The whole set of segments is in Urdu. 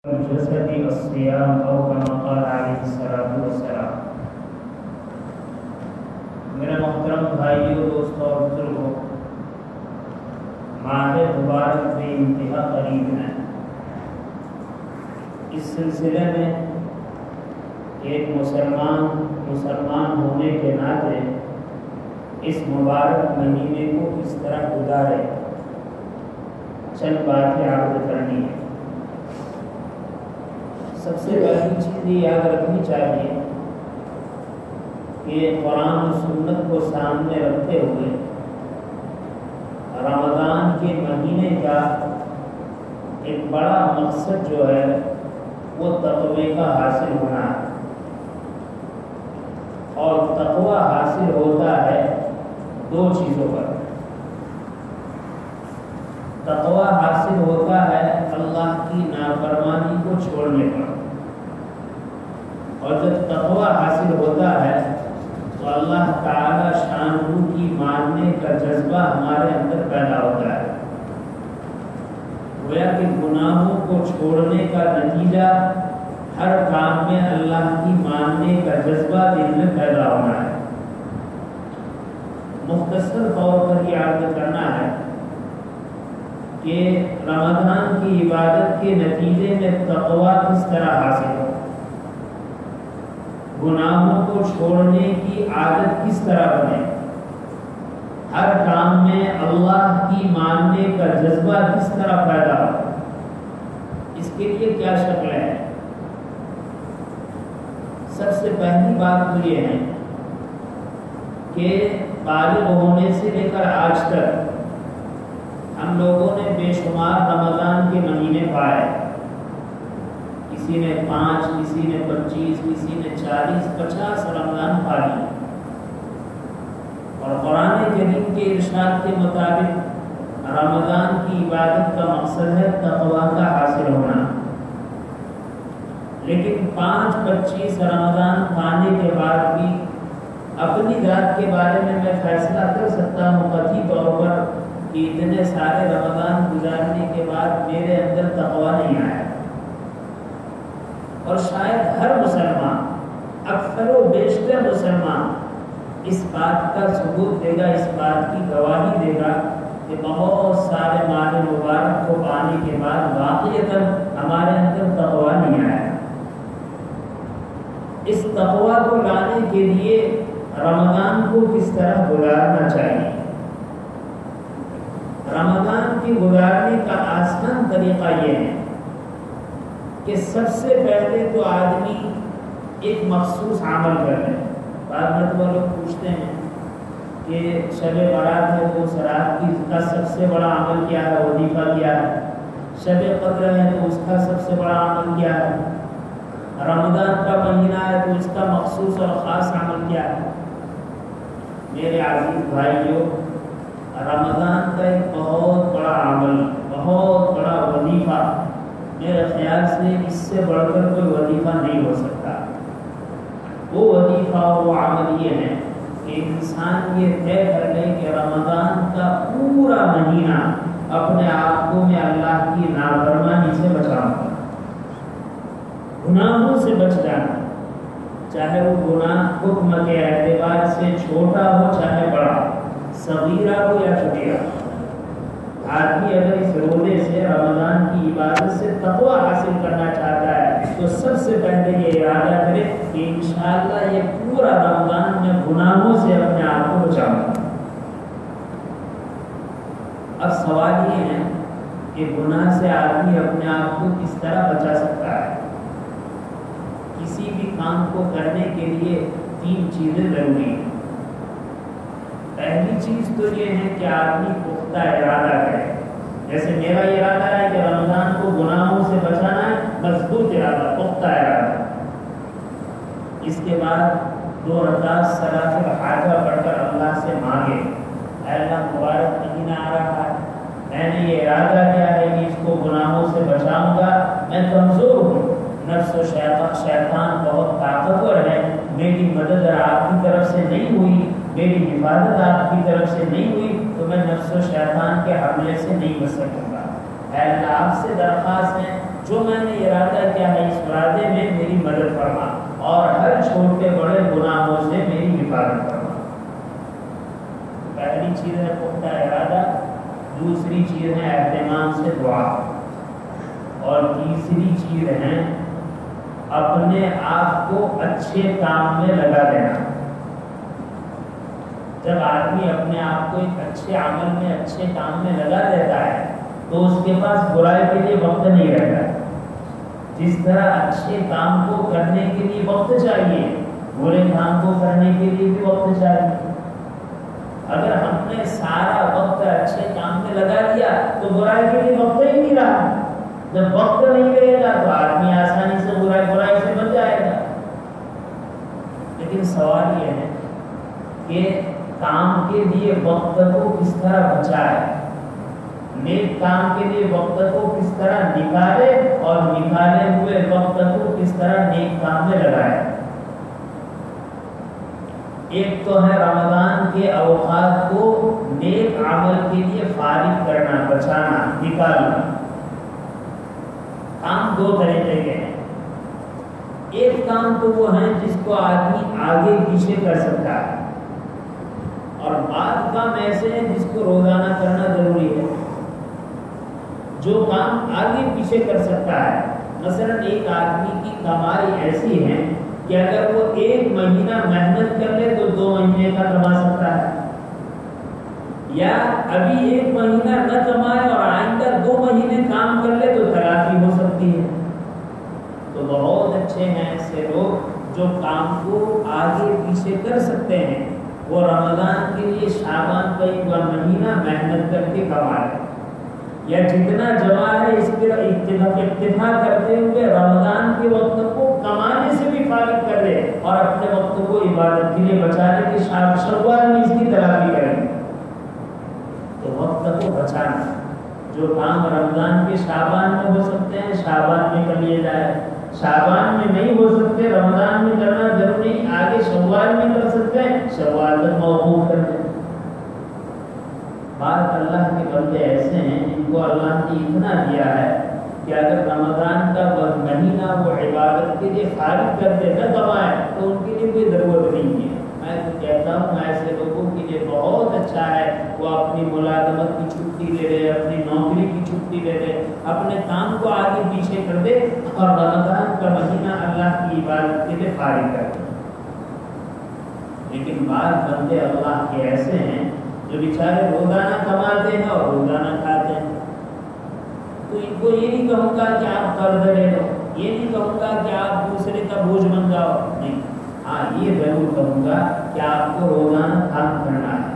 الجسد الصيام أو كما قال عليه الصلاة والسلام۔ میرے محترم بھائیوں، دوستوں اور بزرگوں، ماہ مبارک بے انتہا قریب ہے۔ اس سلسلے میں ایک مسلمان ہونے کے ناطے اس مبارک مہینے کو کس طرح گزارے، چند باتیں عرض کرنی ہے۔ سب سے پہلی چیز یہ یاد رکھنی چاہیے کہ قرآن و سنت کو سامنے رکھتے ہوئے رمضان کے مہینے کا ایک بڑا مقصد جو ہے وہ تقوی کا حاصل ہونا ہے، اور تقوی حاصل ہوتا ہے دو چیزوں پر۔ تقوی حاصل ہوتا ہے اللہ کی نافرمانی کو چھوڑنے پر، اور جب تقوی حاصل ہوتا ہے تو اللہ تعالی شان کی ماننے کا جذبہ ہمارے اندر پیدا ہوتا ہے۔ گویا کہ گناہوں کو چھوڑنے کا نتیجہ ہر کام میں اللہ کی ماننے کا جذبہ دل میں پیدا ہونا ہے۔ مختصر طور پر یہ عرض کرنا ہے کہ رمضان کی عبادت کے نتیجے میں تقوی کس طرح حاصل ہو، گناہوں کو چھوڑنے کی عادت کس طرح بنے، ہر کام میں اللہ کی ماننے کا جذبہ کس طرح پیدا ہو، اس کے لیے کیا شکل ہے۔ سب سے پہلی بات تو یہ ہے کہ بالغ ہونے سے لے کر آج تک ہم لوگوں نے بے شمار رمضان کے مہینے پائے، کسی نے 5، کسی نے 25، کسی نے 40، 50 رمضان پا لیے، اور قرآن کریم کے ارشاد کے مطابق رمضان کی عبادت کا مقصد ہے تقوی کا حاصل ہونا۔ لیکن 5، 25 رمضان پانے کے بعد بھی اپنی ذات کے بارے میں فیصلہ کر سکتا ہوں قطعی طور پر کہ اتنے سارے رمضان گزارنے کے بعد میرے اندر تقوی نہیں آیا، اور شاید ہر مسلمان، اکثر و بیشتر مسلمان اس بات کا ثبوت دے گا، اس بات کی گواہی دے گا کہ بہت سارے ماہ مبارک کو پانے کے بعد واقعتاً ہمارے اندر تقوی نہیں آیا۔ اس تقوی کو لانے کے لیے رمضان کو کس طرح گزارنا چاہیے۔ رمضان کے گزارنے کا آسان طریقہ یہ ہے کہ سب سے پہلے تو آدمی ایک مخصوص عمل کر لے۔ بعض مرتبہ لوگ پوچھتے ہیں کہ شب برات ہے تو اس رات کا سب سے بڑا عمل کیا ہے، وظیفہ کیا ہے، شب قدر ہے تو اس کا سب سے بڑا عمل کیا ہے، رمضان کا مہینہ ہے تو اس کا مخصوص اور خاص عمل کیا ہے۔ میرے عزیز بھائیوں، رمضان کا ایک بہت بڑا عمل، بہت بڑا وظیفہ، میرے خیال سے اس سے بڑھ کر کوئی وظیفہ نہیں ہو سکتا۔ وہ وظیفہ اور وہ عمل یہ ہے کہ انسان یہ طے کر لے کہ رمضان کا پورا مہینہ اپنے آپ کو میں اللہ کی نافرمانی سے بچاؤں گا، گناہوں سے بچ جانا، چاہے وہ گناہ حکم کے اعتبار سے چھوٹا ہو چاہے بڑا، صغیرہ ہو یا کبیرہ۔ آدمی اگر اس روزے سے، رمضان کی عبادت سے تقوی حاصل کرنا چاہتا ہے تو سب سے پہلے یہ ارادہ کرے کہ انشاءاللہ یہ پورا رمضان میں گناہوں سے اپنے آپ کو بچاؤں گا۔ اب سوال یہ ہے کہ گناہ سے آدمی اپنے آپ کو کس طرح بچا سکتا ہے۔ کسی بھی کام کو کرنے کے لیے 3 چیزیں ضروری ہیں۔ پہلی چیز تو یہ ہے کہ آدمی پختہ ارادہ کرے، جیسے میرا ارادہ ہے کہ رمضان کو گناہوں سے بچانا ہے، مضبوط ارادہ، پختہ ارادہ۔ اس کے بعد 2 رکعت صلاۃ الحاجہ پڑھ کر اللہ سے مانگے، اے اللہ مبارک مہینہ آ رہا ہے، میں نے یہ ارادہ کیا ہے کہ اس کو گناہوں سے بچاؤں گا، میں کمزور ہوں، نفس و شیطان بہت طاقتور ہے، میری مدد آپ کی طرف سے نہیں ہوئی، میری حفاظت آپ کی طرف سے نہیں ہوئی، تو میں نفس و شیطان کے حملے سے نہیں بچ سکوں گا۔ اے اللہ آپ سے درخواست ہے جو میں نے ارادہ کیا ہے اس ارادے میں میری مدد فرما اور ہر چھوٹے بڑے گناہوں سے میری حفاظت فرما۔ پہلی چیز ہے پختہ ارادہ، دوسری چیز ہے اہتمام سے دعا، اور تیسری چیز ہے اپنے آپ کو اچھے کام میں لگا دینا۔ جب آدمی اپنے آپ کو ایک اچھے عمل میں اچھے کام میں لگا دیتا ہے تو اس کے پاس برائی کے لیے وقت نہیں رہتا۔ جس طرح اچھے کام کو کرنے کے لیے وقت چاہیے، برے کام کو کرنے کے لیے بھی وقت چاہیے۔ اگر ہم نے سارا وقت اچھے کام میں لگا دیا تو برائی کے لیے وقت ہی نہیں رہا۔ جب وقت نہیں رہے گا تو آدمی آسانی سے برائی سے بچ جائے گا۔ لیکن سوال یہ ہے کہ کام کے لیے وقت کو کس طرح بچائے، نیک کام کے لیے وقت کو کس طرح نکالے اور نکالے ہوئے وقت کو کس طرح نیک کام میں لگائے۔ ایک تو ہے رمضان کے اوقات کو نیک عمل کے لیے فارغ کرنا، بچانا، نکالنا۔ کام دو طریقے کے ہیں۔ ایک کام تو وہ ہے جس کو آدمی آگے پیچھے کر سکتا ہے، اور بعض کام ایسے ہیں جس کو روزانہ کرنا ضروری ہے۔ جو کام آگے پیچھے کر سکتا ہے، مثلا ایک آدمی کی کمائی ایسی ہے کہ اگر وہ 1 مہینہ محنت کر لے تو 2 مہینے کا کما سکتا ہے، یا ابھی 1 مہینہ نہ کمائے اور آئندہ 2 مہینے کام کر لے تو تلافی ہو سکتی ہے۔ تو بہت اچھے ہیں ایسے لوگ جو کام کو آگے پیچھے کر سکتے ہیں، وہ رمضان کے لیے شعبان کا 1 مہینہ محنت کر کے کمائے، یا جتنا جمع ہے اس کے اکتفا کرتے ہوئے رمضان کے وقت کو کمانے سے بھی فارغ کر دے اور اپنے وقت کو عبادت کے لیے بچا لے کہ شوال میں اس کی تلافی کریں۔ تو وقت کو بچانا، جو کام رمضان کے شعبان میں ہو سکتے ہیں شعبان میں کر لیے جائے، شعبان میں نہیں ہو سکتے رمضان میں کرنا ضروری، آگے شوال میں کر سکتے ہیں شوال تک موقوف کر دیں۔ بعض اللہ کے بندے ایسے ہیں جن کو اللہ نے اتنا دیا ہے کہ اگر رمضان کا مہینہ وہ عبادت کے لیے فارغ کر دے نہ کمائے تو ان کے لیے کوئی ضرورت نہیں ہے۔ میں تو کہتا ہوں ایسے لوگوں کے لیے بہت اچھا ہے وہ اپنی ملازمت کی چھٹی لے لے، اپنی نوکری کی چھٹی لے لے، اپنے کام کو آگے پیچھے کر دے اور رمضان کا مہینہ اللہ کی عبادت کے لیے فارغ کر دے۔ لیکن بعض بندے اللہ کے ایسے ہیں جو بیچارے روزانہ کماتے ہیں اور روزانہ کھاتے ہیں، تو ان کو یہ نہیں کہوں گا کہ آپ قرض لے لو، یہ نہیں کہوں گا کہ آپ دوسرے کا بوجھ بن جاؤ، نہیں، ہاں یہ ضرور کہوں گا کہ آپ کو روزانہ کام کرنا ہے،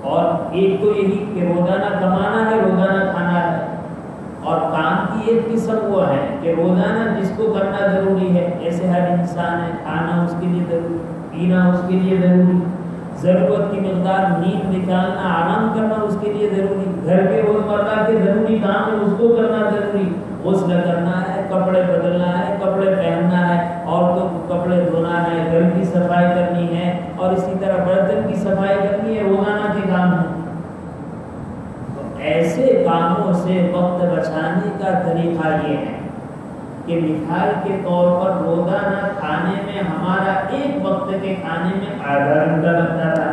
اور ایک تو یہی کہ روزانہ کمانا ہے، روزانہ کھانا ہے، اور کام کی ایک قسم وہ ہے کہ روزانہ جس کو کرنا ضروری ہے، جیسے ہر انسان ہے، کھانا اس کے لیے ضروری، پینا اس کے لیے ضروری، ضرورت کی مقدار نیند نکالنا، آرام کرنا اس کے لیے ضروری، گھر کے روزمرہ کے ضروری کام ہے اس کو کرنا ضروری، غسل کرنا ہے، کپڑے بدلنا ہے، کپڑے پہننا ہے، عورتوں کو کپڑے دھونا ہے، گھر کی صفائی کرنی ہے، اور اسی طرح برتن کی صفائی کرنی ہے، روزانہ کے کام ہے۔ تو ایسے کاموں سے وقت بچانے کا طریقہ یہ ہے کہ مثال کے طور پر روزانہ کھانے میں ہمارا ایک وقت کے کھانے میں آدھا گھنٹہ لگتا تھا،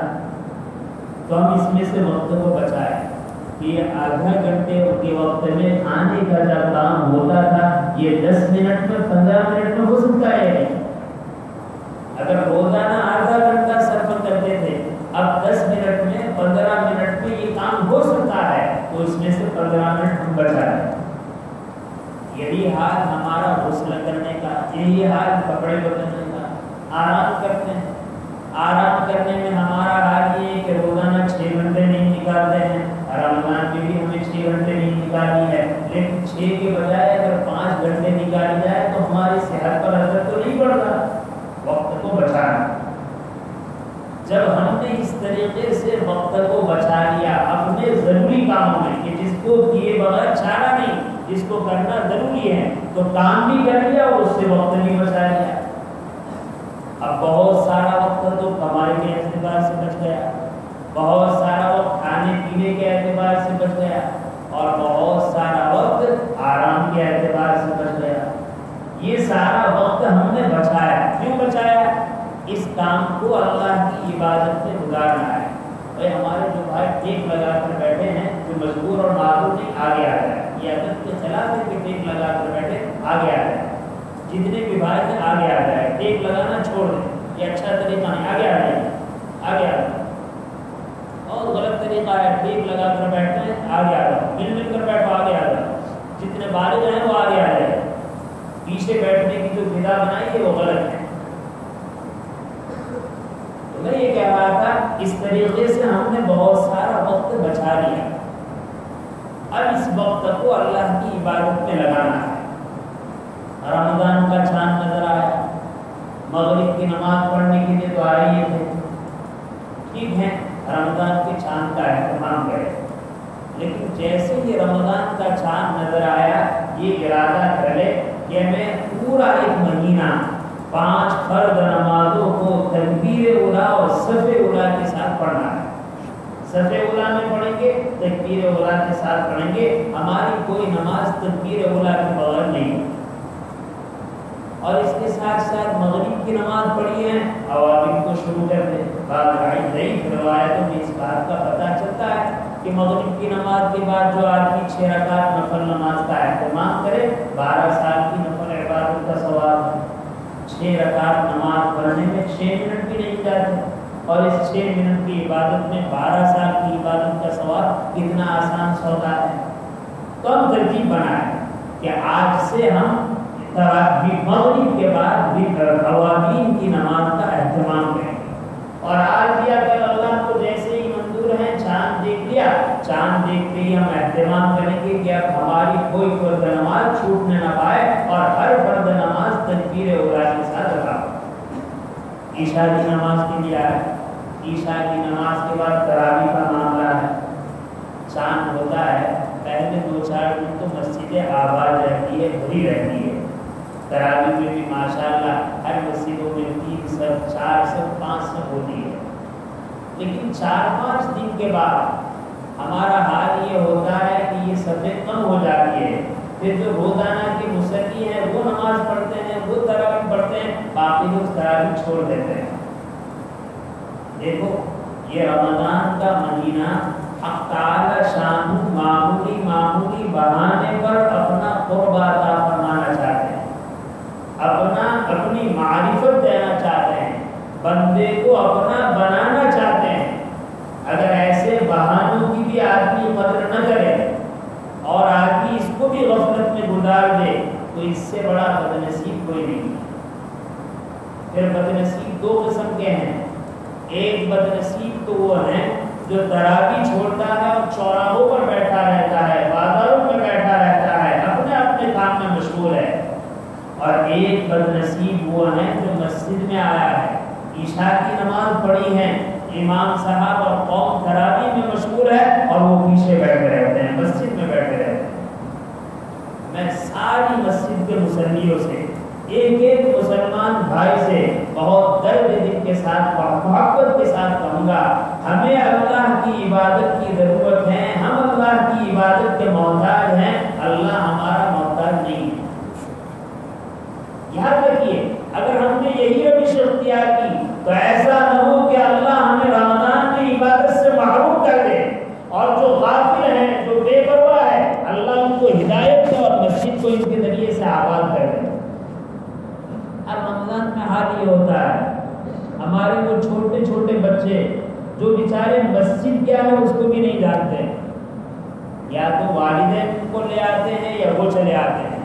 تو ہم اس میں سے وقت کو بچائیں کہ یہ آدھا گھنٹے کے وقت میں کھانے کا جب کام ہوتا تھا یہ 10 منٹ میں 15 منٹ میں ہو سکتا ہے۔ اگر روزانہ آدھا گھنٹہ صرف کرتے تھے، اب 10 منٹ میں 15 منٹ میں یہ کام ہو سکتا ہے، تو اس میں سے 15 منٹ ہم بچائیں۔ یہی حال ہمارا غسل کرنے کا، یہی حال کپڑے بدلنے کا، آرام کرتے ہیں، آرام کرنے میں ہمارا حال یہ ہے کہ روزانہ 6 گھنٹے نہیں نکالتے ہیں، رمضان میں بھی ہمیں 6 گھنٹے نہیں نکالنی ہے، لیکن 6 کے بجائے اگر 5 گھنٹے نکالی جائے تو ہماری صحت پر اثر تو نہیں پڑتا۔ وقت کو بچانا، جب ہم نے اس طریقے سے وقت کو بچا لیا اپنے ضروری کاموں میں کہ جس کو کیے بغیر چارہ نہیں، جس کو کرنا ضروری ہے، تو کام بھی کر لیا اور اس سے وقت بھی بچا لیا۔ اب بہت سارا وقت تو کمائی کے اعتبار سے بچ گیا، بہت سارا وقت کھانے پینے کے اعتبار سے بچ گیا، اور بہت سارا وقت آرام کے اعتبار سے بچ گیا. یہ سارا وقت ہم نے بچایا. کیوں بچایا؟ اس کام کو اللہ کی عبادت میں گزارنا ہے. بھائی ہمارے جو بھائی ٹیک لگا کر بیٹھے ہیں، جو مجبور اور معذور نہیں، آگے آ جائے. یہ عدد کے خلاف ہے کہ ٹیک لگا کر بیٹھے، آگے آ جائے. جتنے بھی بھائی ہیں آگے آ جائے. ٹیک لگانا چھوڑ دیں، یہ اچھا طریقہ نہیں. آگے آ جائے، آگے آ جائے. اور غلط طریقہ ہے، ٹیک لگا کر بیٹھتے ہیں، آگے آ جاؤ. مل مل کر بیٹھو، آگے آ جاؤ. جتنے بالغ ہیں وہ آگے آ جائے. پیچھے بیٹھنے کی جو بدا بنائی ہے وہ غلط ہے. تو میں یہ کہہ رہا تھا، اس طریقے سے ہم نے بہت سارا وقت بچا لیا. اب اس وقت کو اللہ کی عبادت میں لگانا ہے. رمضان کا چاند نظر آیا، مغرب کی نماز پڑھنے کے لیے تو آئے ہی تھے. ٹھیک ہے، رمضان کے چاند کا اہتمام کرے. لیکن جیسے ہی رمضان کا چاند نظر آیا، یہ ارادہ کر لے کہ میں پورا ایک مہینہ 5 فرض نمازوں کو تکبیر اولیٰ اور صف اولیٰ کے ساتھ پڑھنا ہے. صف اولیٰ میں پڑھیں گے، تکبیر اولیٰ کے ساتھ پڑھیں گے. ہماری کوئی نماز تکبیر اولیٰ کے بغیر نہیں. اور اس کے ساتھ ساتھ مغرب کی نماز پڑھی ہے، عوامل کو شروع کر دیں. بعض ضعیف روایتوں میں اس بات کا پتہ چلتا ہے کہ مغرب کی نماز کے بعد جو آدمی 6 رکعت نفل نماز کا اہتمام کرے، 12 سال کی نفل عبادت کا ثواب ہے. 6 رکعت نماز پڑھنے میں 6 منٹ بھی نہیں جاتے، اور اس 6 منٹ کی عبادت میں 12 سال کی عبادت کا ثواب کتنا آسان سودا ہے. تو ہم ترتیب بنائیں کہ آج سے ہم مغرب کے بعد بھی خواتین کی نماز کا اہتمام کریں. اور آج بھی اگر اللہ کو جیسے ہی منظور ہے، چاند دیکھ لیا، چاند دیکھتے ہی ہم اہتمام کریں گے کہ اب ہماری کوئی فرض نماز چھوٹنے نہ پائے، اور ہر فرض نماز تکبیر اولیٰ کے ساتھ ادا ہو. عشاء کی نماز کے لیے آئے، عشاء کی نماز کے بعد تراویح کا معاملہ ہے. چاند ہوتا ہے، پہلے 2-4 دن تو مسجدیں آباد رہتی ہے، بھری رہتی ہے. تراویح میں بھی ماشاءاللہ ہر مسجدوں میں 3 صف، 4 صف، 5 صف ہوتی ہے. لیکن 4-5 دن کے بعد ہمارا حال یہ ہوتا ہے کہ یہ صفیں کم ہو جاتی ہے. پھر جو روزانہ کے مصلی ہیں وہ نماز پڑھتے ہیں، وہ تراویح پڑھتے ہیں، باقی لوگ تراویح چھوڑ دیتے ہیں. دیکھو یہ رمضان کا مہینہ حق تعالی شان معمولی بہانے پر اپنا قرب عطا فرمانا چاہتے ہیں، اپنی معرفت دینا چاہتے ہیں، بندے کو اپنا بنانا چاہتے ہیں. اگر ایسے بہانوں کی بھی آدمی قدر نہ کرے اور آدمی اس کو بھی غفلت میں گزار دے، تو اس سے بڑا بدنصیب کوئی نہیں. پھر بدنصیب 2 قسم کے ہیں. ایک بدنصیب تو وہ ہیں جو تراویح چھوڑتا ہے اور چوراہوں پر بیٹھا رہتا ہے، بازاروں میں بیٹھا رہتا ہے، اپنے اپنے کام میں مشغول ہے. اور ایک بدنصیب وہ ہیں جو مسجد میں آیا ہے، عشاء کی نماز پڑھی ہے، امام صاحب اور قوم تراویح میں مشغول ہے، اور وہ پیچھے بیٹھے رہتے ہیں، مسجد میں بیٹھے رہتے ہیں. میں ساری مسجد کے مصلیوں سے، ایک ایک مسلمان بھائی سے بہت درد دل کے ساتھ، محبت کے ساتھ کہوں گا، ہمیں اللہ کی عبادت کی ضرورت ہے. ہم اللہ کی عبادت کے محتاج ہیں، اللہ ہمارا محتاج نہیں ہے. یاد رکھیے، اگر ہم نے یہی روش اختیار کی تو ایسا نہ ہو کہ اللہ ہمیں رمضان کی عبادت سے محروم کر دے، اور جو غافل ہیں، جو بے پرواہ ہے، اللہ ان کو ہدایت دے اور مسجد کو ان کے ذریعے سے آباد کر دے. اب رمضان میں حال یہ ہوتا ہے، ہمارے وہ چھوٹے چھوٹے بچے جو بیچارے مسجد کیا ہے اس کو بھی نہیں جانتے، یا تو والدین ان کو لے آتے ہیں یا وہ چلے آتے ہیں،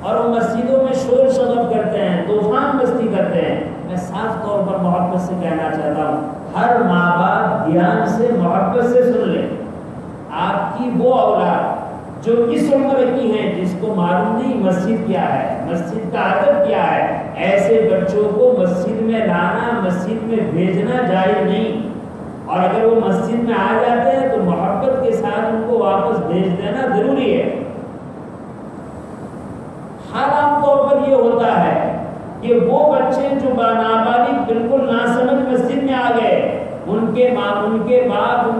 اور وہ مسجدوں میں شور شغب کرتے ہیں، طوفان مستی کرتے ہیں. میں صاف طور پر محبت سے کہنا چاہتا ہوں، ہر ماں باپ دھیان سے محبت سے سن لیں. آپ کی وہ اولاد جو اس عمر کی ہیں، جس کو معلوم نہیں مسجد کیا ہے، مسجد کا ادب کیا ہے، ایسے بچوں کو مسجد میں لانا، مسجد میں بھیجنا جائز نہیں. اور اگر وہ مسجد میں آ جاتے ہیں تو محبت کے ساتھ ان کو واپس بھیج دینا ضروری ہے. ہر عام طور پر یہ ہوتا ہے کہ وہ بچے جو نابالغ بالکل ناسمجھ مسجد میں آ گئے، ان کے باپ، ان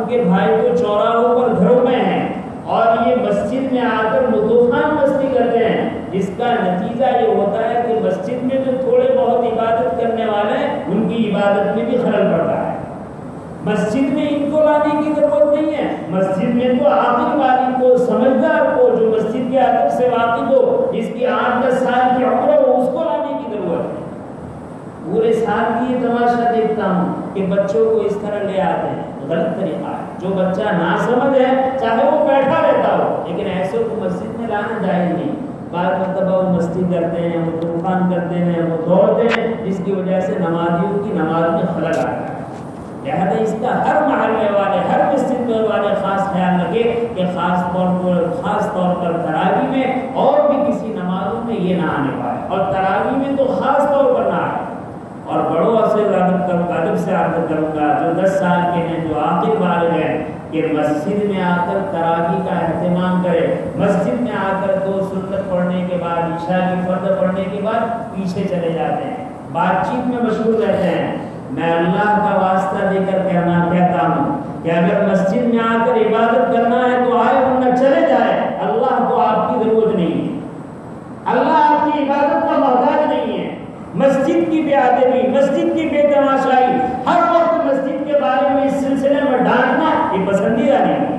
کے بھائی کو چوراہوں پر گھروں میں ہیں، اور اور یہ مسجد میں آ کر طوفان مستی کرتے ہیں، جس کا نتیجہ یہ ہوتا ہے کہ مسجد میں جو تھوڑے بہت عبادت کرنے والے ہیں ان کی عبادت میں بھی خلل پڑتا ہے۔ مسجد میں ان کو لانے کی ضرورت نہیں ہے، مسجد میں تو عاقل والی کو، سمجھدار کو، جو مسجد کے ادب سے واقف ہو، جس کی 8-10 سال کی عمر ہو، اس کو لانے کی ضرورت ہے۔ پورے سال کی یہ تماشا دیکھتا ہوں کہ بچوں کو اس طرح لے آتے ہیں، غلط طریقہ ہے۔ جو بچہ نا سمجھ ہے چاہے وہ بیٹھا رہتا ہو، لیکن ایسے کو مسجد میں لانا جائز نہیں۔ بعض مرتبہ وہ مستی کرتے ہیں، وہ طوفان کرتے ہیں، وہ دوڑتے ہیں، جس کی وجہ سے نمازیوں کی نماز میں خلل آتا ہے۔ لہذا اس کا ہر محلے والے، ہر مسجد میں والے خاص خیال رکھے کہ خاص طور پر تراویح میں اور بھی کسی نمازوں میں یہ نہ آنے پائے، اور تراویح میں تو خاص طور پر نہ آئے۔ اور بڑوں سے ادب سے عرض کروں گا، جو 10 سال کے ہیں، جو عاقل بالغ ہیں، کہ مسجد میں آ کر تراویح کا اہتمام کرے۔ مسجد میں آ کر 2 سنت پڑھنے کے بعد، عشاء کی فرض پڑھنے کے بعد پیچھے چلے جاتے ہیں، بات چیت میں مشغول رہتے ہیں۔ میں اللہ کا واسطہ دے کر کہتا ہوں کہ اگر مسجد میں آ کر عبادت کرنا ہے تو آئے، ورنہ چلے جائے۔ اللہ کو آپ کی ضرورت نہیں ہے، اللہ آپ کی عبادت کا محتاج نہیں ہے۔ مسجد کی بے ادبی، مسجد کی بے تماشائی، ہر وقت مسجد کے بارے میں اس سلسلے میں ڈانٹنا یہ پسندیدہ نہیں ہے۔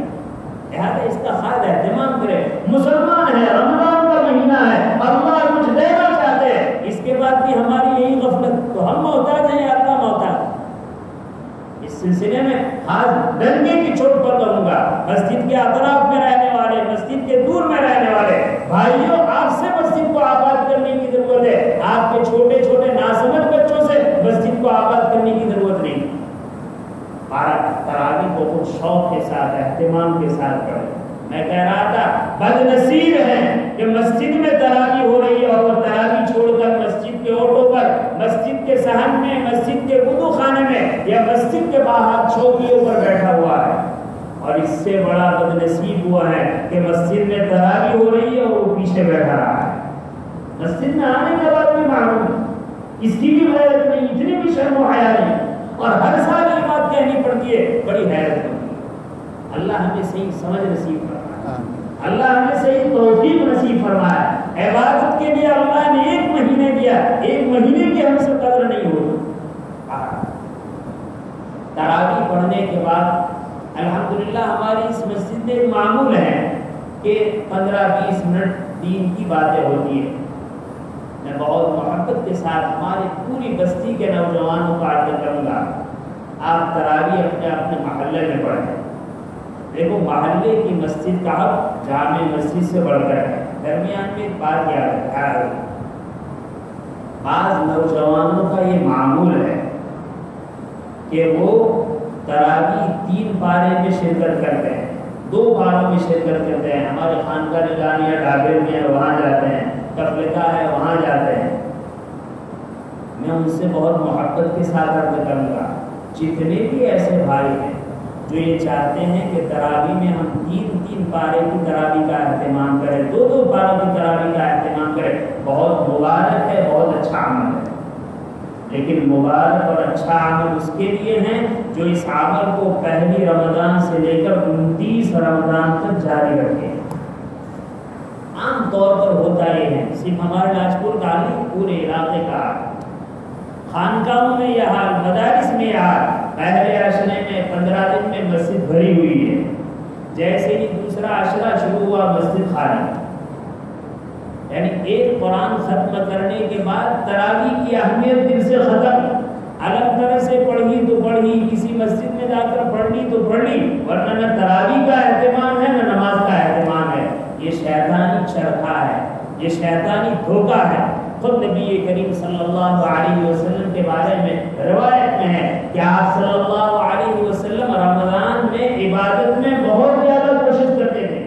لہٰذا اس کا خاص اہتمام کرے۔ مسلمان ہے، رمضان کا مہینہ ہے، اللہ کچھ دینا چاہتے ہیں، اس کے بعد بھی ہماری یہی غفلت، تو ہم محتاج ہیں یا اللہ محتاج؟ اس سلسلے میں خاص ڈنڈے کی چوٹ پر کروں گا۔ مسجد کے اطراف میں رہنے والے، مسجد کے دور میں رہنے والے بھائیوں، آپ سے مسجد کو آباد کرنے کی ضرورت ہے۔ آپ کے چھوٹے چھوٹے ناسمجھ بچوں سے مسجد کو آباد کرنے کی ضرورت نہیں۔ تراویح کو خود شوق کے ساتھ، اہتمام کے ساتھ پڑھیں۔ میں کہہ رہا تھا بد نصیب ہے کہ مسجد میں تراویح ہو رہی ہے اور تراویح چھوڑ کر مسجد کے آٹو پر، مسجد کے صحن میں، مسجد کے وضو خانے میں یا مسجد کے باہر چوکیوں پر بیٹھا ہوا ہے۔ اور اس سے بڑا بد نصیب ہوا ہے کہ مسجد میں تراویح ہو رہی ہے اور وہ پیچھے بیٹھا رہا ہے۔ مسجد میں آنے کے بعد بھی معلوم اس کی بھی غیرت نہیں، اتنی بھی شرم و حیا نہیں، اور ہر سال یہ بات کہنی پڑتی ہے، بڑی حیرت ہوتی ہے۔ اللہ ہمیں صحیح سمجھ نصیب فرمائے، اللہ ہمیں صحیح توفیق نصیب فرمائے۔ عبادت کے لیے اللہ نے 1 مہینے دیا، 1 مہینے کی ہم سے قدر نہیں ہوتی۔ تراویح پڑھنے کے بعد الحمدللہ ہماری اس مسجد میں ایک معمول ہے کہ 15-20 منٹ دین کی باتیں ہوتی ہیں۔ میں بہت محبت کے ساتھ ہماری پوری بستی کے نوجوانوں کو عرض کروں گا، آپ تراویح اپنے اپنے محلے میں پڑھیں۔ دیکھو محلے کی مسجد کا حق جامع مسجد سے بڑھ کر ہے۔ درمیان میں ایک بات یاد رکھا، بعض نوجوانوں کا یہ معمول ہے کہ وہ تراویح 3 پارے میں شرکت کرتے ہیں، 2 پاروں میں شرکت کرتے ہیں۔ ہمارے خانقاہ نگرانیہ ڈابر میں ہے، وہاں جاتے ہیں، تفریقہ ہے، وہاں جاتے ہیں۔ میں ان سے بہت محبت کے ساتھ عرض کروں گا، جتنے بھی ایسے بھائی ہیں جو یہ چاہتے ہیں کہ تراویح میں ہم 3 پارے کی تراویح کا اہتمام کریں، 2 پاروں کی تراویح کا اہتمام کریں، بہت مبارک ہے، بہت اچھا عمل ہے۔ لیکن مبارک اور اچھا عمل اس کے لیے ہیں جو اس عمل کو پہلی رمضان سے لے کر 29 رمضان تک جاری رکھے۔ عام طور پر ہوتا یہ ہے، صرف ہمارے لاجپور کا نہیں، پورے علاقے کا خانقاہوں میں یہ حال، مدارس میں یہ حال، پہلے عشرے میں 15 دن میں مسجد بھری ہوئی ہے، جیسے ہی دوسرا عشرہ شروع ہوا مسجد خالی۔ یعنی ایک قرآن ختم کرنے کے بعد تراویح کی اہمیت دل سے ختم۔ الگ طرح سے پڑھی تو پڑھی، کسی مسجد میں جا کر پڑھنی تو پڑھی، ورنہ نہ تراویح کا اہتمام ہے نہ نماز کا اہتمام ہے۔ یہ شیطانی چرخا ہے، یہ شیطانی دھوکہ ہے۔ خود نبی کریم صلی اللہ علیہ وسلم کے بارے میں روایت میں ہے کہ آپ صلی اللہ علیہ وسلم رمضان میں عبادت میں بہت زیادہ کوشش کرتے تھے،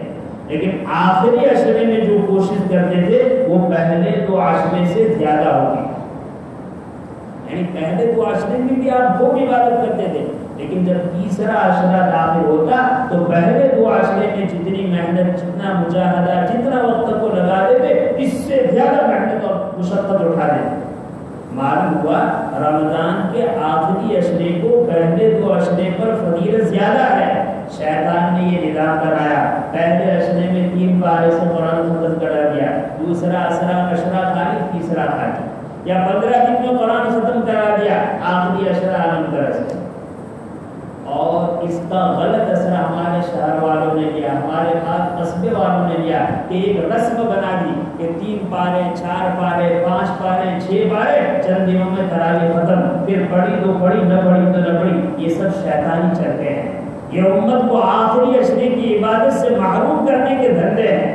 لیکن آخری عشرے میں جو کوشش کرتے تھے وہ پہلے 2 عشرے سے زیادہ ہوتی۔ یعنی پہلے 2 عشرے میں بھی آپ خوب عبادت کرتے تھے، لیکن جب تیسرا عشرہ داخل ہوتا تو پہلے 2 عشرے میں جتنی محنت، جتنا مجاہدہ، جتنا وقت کو لگا دیتے، اس سے زیادہ محنت اور مشقت اٹھا دیتے۔ معلوم ہوا رمضان کے آخری عشرے کو پہلے 2 عشرے پر فضیلت زیادہ ہے۔ شیطان نے یہ نظام بنایا، پہلے عشرے دوسرا عشرہ عشرہ خالی، تیسرا خالی، یا 15 دن میں قرآن ختم کرا دیا آخری عشرہ عالم درس ہے۔ اور اس کا غلط اثر ہمارے شہر والوں نے لیا، ہمارے پاس قصبے والوں نے لیا کہ ایک رسم بنا دی کہ 3 پارے 4 پارے 5 پارے 6 پارے چند دنوں میں تراویح ختم، پھر پڑھی تو پڑھی، نہ پڑھی تو نہ پڑھی۔ یہ سب شیطانی چرکے ہیں، یہ امت کو آخری عشرے کی عبادت سے محروم کرنے کے دھندے ہیں۔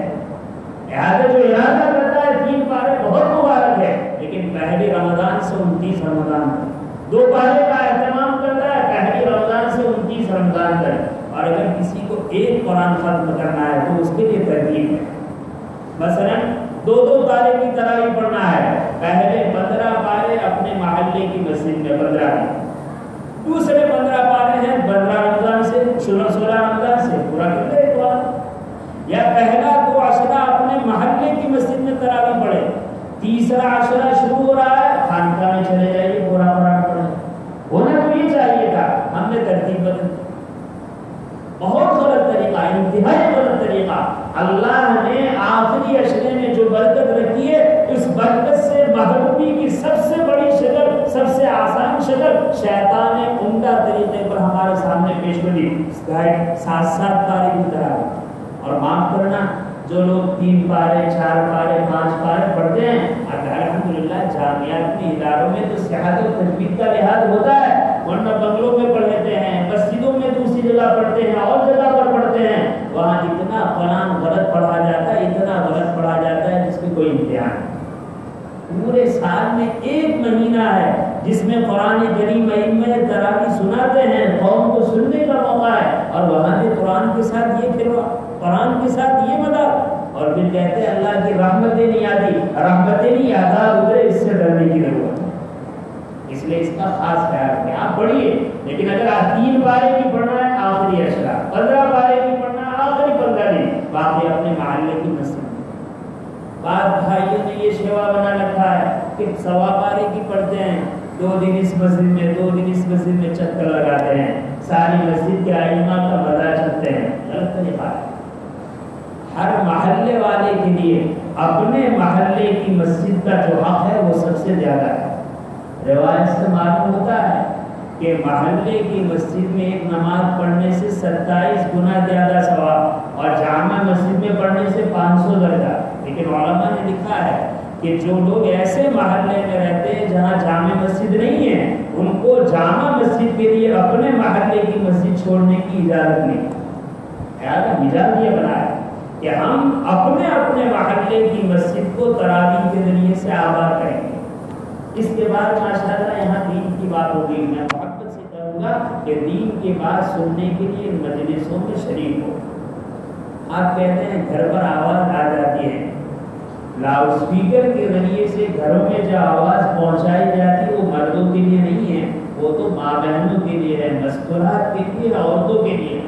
لہٰذا جو ارادہ کرتا ہے 3 پارے بہت مبارک ہے، لیکن پہلی رمضان سے 29 رمضان تک 2 پارے کا اہتمام کرتا ہے، پہلی رمضان سے 29 رمضان تک۔ اور اگر کسی کو ایک قرآن ختم کرنا ہے تو اس کے لیے ترتیب ہے، مثلا 2 پارے کی تراویح پڑھنا ہے، پہلے 15 پارے اپنے محلے کی مسجد میں 15 دن، دوسرے 15 پارے ہیں 15 رمضان سے 16 رمضان سے پورا کر لے ایک بار، یا پہلا 2 عشرہ اپنے محلے کی مسجد میں تراویح پڑھے، تیسرا عشرہ شروع ہو رہا ہے خانقاہ میں چلے جائیے پورا قرآن پڑھیں۔ ہونا تو یہ چاہیے تھا، ہم نے ترتیب بدل دی، بہت غلط طریقہ، انتہائی غلط طریقہ۔ اللہ نے آخری عشرے میں جو برکت رکھی ہے، اس برکت سے محرومی کی سب سے بڑی شکل، سب سے آسان شکل شیطان نے عمدہ طریقے پر ہمارے سامنے پیش کر دی، 7 پارے کی طرح۔ اور معاف کرنا، جو لوگ 3 پارے 4 پارے 5 پارے پڑھتے ہیں، الحمدللہ جامعات میں اداروں میں تو صحت و تجوید کا لحاظ ہوتا ہے، ورنہ بنگلوں میں پڑھ لیتے ہیں، مسجدوں میں دوسری جگہ پڑھتے ہیں اور جگہ پر پڑھتے ہیں، وہاں اتنا قرآن غلط پڑھا جاتا ہے، اتنا غلط پڑھا جاتا ہے جس کی کوئی امتحان نہیں۔ پورے سال میں 1 مہینہ ہے جس میں قرآن کریم میں تراویح سناتے ہیں، قوم کو سننے کا موقع ہے، اور وہاں بھی قرآن کے ساتھ یہ پھروا، قرآن کے ساتھ یہ مدد، اور پھر کہتے ہیں اللہ کی رحمتیں نہیں آتی، رحمتیں نہیں آتا ادھر، اس سے ڈرنے کی ضرورت ہے۔ اس لیے اس کا خاص خیال رکھیں، آپ پڑھیے، لیکن اگر آپ 3 پارے کی پڑھنا ہے آخری عشرہ، 15 پارے کی پڑھنا ہے آخری 15 دن، باقی اپنے محلے کی مسجد۔ بعض بھائیوں نے یہ شیوا بنا رکھا ہے کہ 1.25 پارے کی پڑھتے ہیں، 2 دن اس مسجد میں 2 دن اس مسجد میں چکر لگاتے ہیں، ساری مسجد کے ائمہ کا مزہ چلتے ہیں، غلط طریقہ ہے۔ ہر محلے والے کے لیے اپنے محلے کی مسجد کا جو حق ہے وہ سب سے زیادہ ہے۔ روایت سے معلوم ہوتا ہے کہ محلے کی مسجد میں ایک نماز پڑھنے سے 27 گنا زیادہ ثواب، اور جامع مسجد میں پڑھنے سے 500 درجہ۔ لیکن علماء نے لکھا ہے کہ جو لوگ ایسے محلے میں رہتے ہیں جہاں جامع مسجد نہیں ہے، ان کو جامع مسجد کے لیے اپنے محلے کی مسجد چھوڑنے کی اجازت نہیں۔ مزاج یہ بنا ہے کہ ہم اپنے اپنے محلے کی مسجد کو تراویح کے ذریعے سے آباد کریں گے۔ اس کے بعد ماشاءاللہ یہاں دین کی بات ہوگی، میں محبت سے کہوں گا کہ دین کی بات سننے کے لیے مجلسوں میں شریک ہو۔ آپ کہتے ہیں گھر پر آواز آ جاتی ہے، لاؤڈ اسپیکر کے ذریعے سے گھروں میں جو آواز پہنچائی جاتی ہے وہ مردوں کے لیے نہیں ہے، وہ تو ماں بہنوں کے لیے ہے، مستورات کے لیے، عورتوں کے لیے۔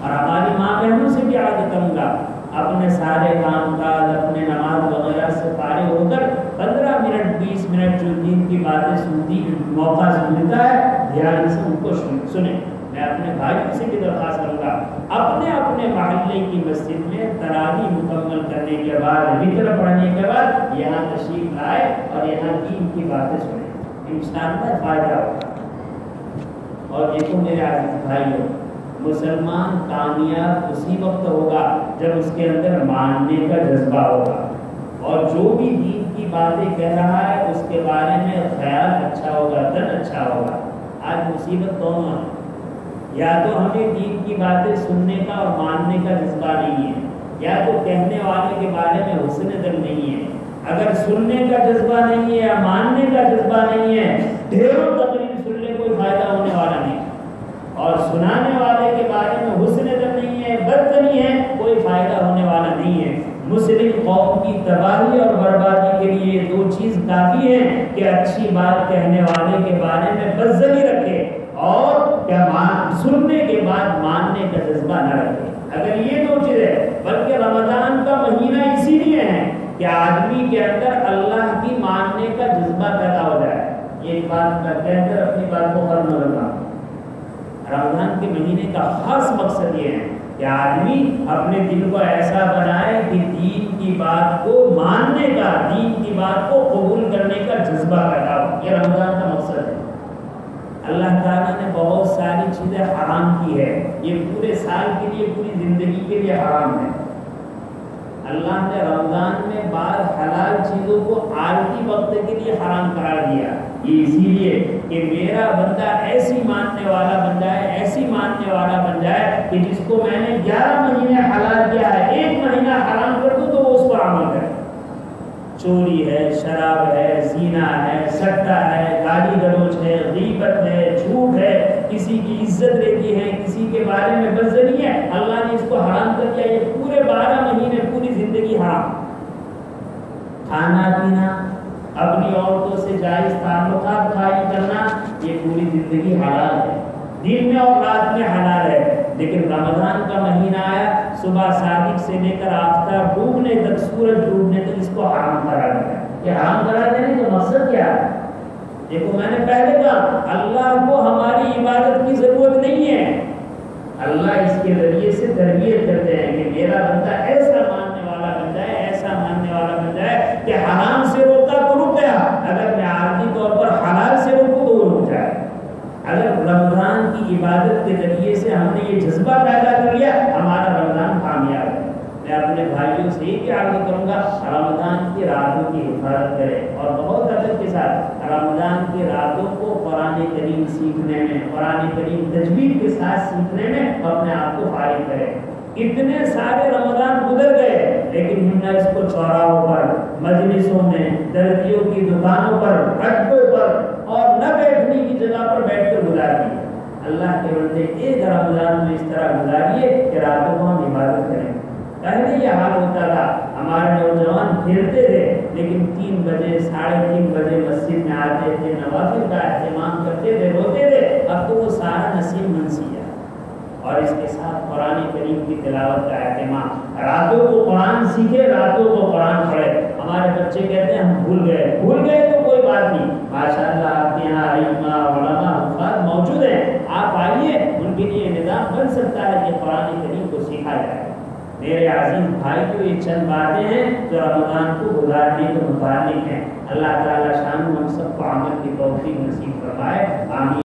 اور ہماری ماں بہنوں سے بھی عرض کروں گا، اپنے سارے کام کاج، اپنے نماز وغیرہ سے فارغ ہو کر 15 منٹ 20 منٹ جو دین کی باتیں سنتی موقع سے ملتا ہے، دھیان سے ان کو سنیں۔ میں اپنے بھائیوں سے بھی درخواست کروں گا، اپنے اپنے محلے کی مسجد میں تراویح مکمل کرنے کے بعد، وتر پڑھنے کے بعد یہاں تشریف لائے اور یہاں دین کی باتیں سنیں، انشاءاللہ فائدہ ہوگا۔ اور دیکھو میرے عزیز بھائیوں، مسلمان کامیاب اسی وقت ہوگا جب اس کے اندر ماننے کا جذبہ ہوگا، اور جو بھی دین کی باتیں کہہ رہا ہے اس کے بارے میں خیال اچھا ہوگا، دل اچھا ہوگا۔ آج مصیبت دونوں ہے، یا تو ہمیں دین کی باتیں سننے کا اور ماننے کا جذبہ نہیں ہے، یا تو کہنے والے کے بارے میں حسن دل نہیں ہے۔ اگر سننے کا جذبہ نہیں ہے یا ماننے کا جذبہ نہیں ہے، ڈھیروں تقریر سن لے کوئی فائدہ ہونے والا نہیں، اور سنانے والے کے بارے میں حسن دل نہیں ہے، بدتنی ہے، کوئی فائدہ ہونے والا نہیں ہے۔ مسلم قوم کی تباہی اور بربادی کے لیے 2 چیز کافی ہیں کہ اچھی بات کہنے والے کے بارے میں بزدلی رکھے، اور سننے کے بعد ماننے کا جذبہ نہ رکھے۔ اگر یہ 2 چیزیں، بلکہ رمضان کا مہینہ اسی لیے ہے کہ آدمی کے اندر اللہ کی ماننے کا جذبہ پیدا ہو جائے۔ ایک بات میں کہہ کر اپنی بات کو ختم کرتا ہوں، رمضان کے مہینے کا خاص مقصد یہ ہے کہ آدمی اپنے دل کو ایسا بنائے کہ دین کی بات کو ماننے کا، دین کی بات کو قبول کرنے کا جذبہ پیدا ہو. یہ رمضان کا مقصد ہے. اللہ تعالیٰ نے بہت ساری چیزیں حرام کی ہے، یہ پورے سال کے لیے، پوری زندگی کے لیے حرام ہے. اللہ نے رمضان میں بعض حلال چیزوں کو عارضی وقت کے لیے حرام قرار دیا. یہ اسی لیے کہ میرا بندہ ایسی ماننے والا بن جائے، ایسی ماننے والا بن جائے کہ جس کو میں نے 11 مہینے حلال کیا ہے، 1 مہینہ حرام کر دوں تو وہ اس پر عمل کرے. چوری ہے، شراب ہے، زنا ہے، سٹا ہے، گالی گلوچ ہے، غیبت ہے، جھوٹ ہے، کسی کی عزت رہتی ہے، کسی کے بارے میں بدزنی ہے، اللہ نے اس کو حرام کر دیا. یہ پورے 12 مہینے، پوری زندگی حرام. کھانا پینا، اپنی عورتوں سے جائز تعلقات قائم کرنا، یہ پوری زندگی حلال ہے، دن میں اور رات میں حلال ہے. لیکن رمضان کا مہینہ آیا، صبح صادق سے لے کر آفتاب ڈوبنے تک، سورج ڈوبنے تک اس کو حرام قرار دیا. یہ حرام قرار دینے کا مقصد کیا ہے؟ دیکھو میں نے پہلے کہا اللہ کو ہماری عبادت کی ضرورت نہیں ہے. اللہ اس کے ذریعے سے تربیت کرتے ہیں کہ میرا بندہ ایسا ماننے والا بن جائے، ایسا ماننے والا بن جائے کہ حرام سے روکا تو رک گیا، اگر میں عارضی طور پر حلال سے روکوں تو وہ رک جائے. اگر رمضان کی عبادت کے ذریعے سے ہم نے یہ جذبہ پیدا کر لیا، ہمارا رمضان کامیاب ہے. میں اپنے بھائیوں سے یہ عرض کروں گا، رمضان کی راتوں کی حفاظت کریں اور بہت ادب کے ساتھ رمضان کی راتوں کو قرآن کریم سیکھنے میں، قرآن کریم تجوید کے ساتھ سیکھنے میں اپنے آپ کو فارغ کریں. اتنے سارے رمضان گزر گئے لیکن ہم نے اس کو چوراہوں پر، مجلسوں میں، درزیوں کی دکانوں پر، اڈوں پر اور نہ بیٹھنے کی جگہ پر بیٹھ کر گزار دی. اللہ کے بندے ایک رمضان میں اس طرح گزاریے کہ راتوں کو ہم عبادت کریں. پہلے یہ حال ہوتا تھا، ہمارے نوجوان پھرتے تھے لیکن 3 بجے 3:30 بجے مسجد میں آتے تھے، نوافل کا اہتمام کرتے تھے، روتے تھے. اب تو وہ سارا نصیب منسی ہے. اور اس کے ساتھ قرآن کریم کی تلاوت کا اہتمام، راتوں کو قرآن سیکھے، راتوں کو قرآن پڑھے. ہمارے بچے کہتے ہیں ہم بھول گئے تو کوئی بات نہیں، ماشاءاللہ آپ کے یہاں ائمہ علماء حفاظ موجود ہیں، آپ آئیے، ان کے لیے نظام بن سکتا ہے کہ قرآن کریم کو سیکھا جائے. میرے عظیم بھائی کو یہ چند باتیں ہیں جو رمضان کو گزارنے کے متعلق ہیں. اللہ تعالیٰ شان ہم سب کو عمل کی توفیق نصیب فرمائے. آمین.